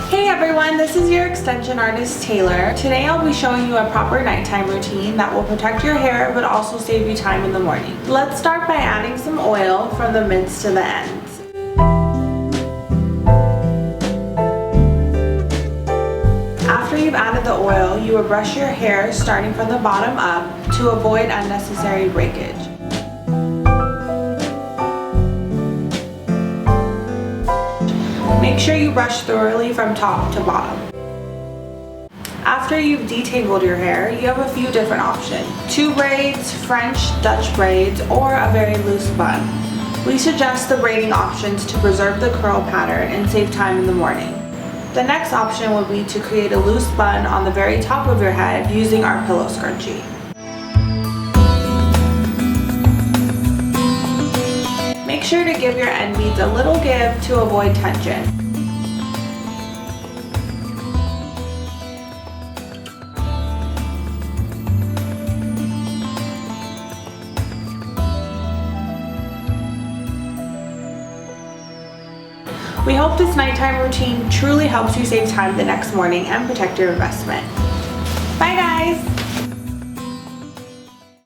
Hey everyone, this is your extension artist Taylor. Today I'll be showing you a proper nighttime routine that will protect your hair but also save you time in the morning. Let's start by adding some oil from the mids to the ends. After you've added the oil, you will brush your hair starting from the bottom up to avoid unnecessary breakage. Make sure you brush thoroughly from top to bottom. After you've detangled your hair, you have a few different options. 2 braids, French, Dutch braids, or a very loose bun. We suggest the braiding options to preserve the curl pattern and save time in the morning. The next option would be to create a loose bun on the very top of your head using our pillow scrunchie. Make sure to give your end beads a little give to avoid tension. We hope this nighttime routine truly helps you save time the next morning and protect your investment. Bye guys!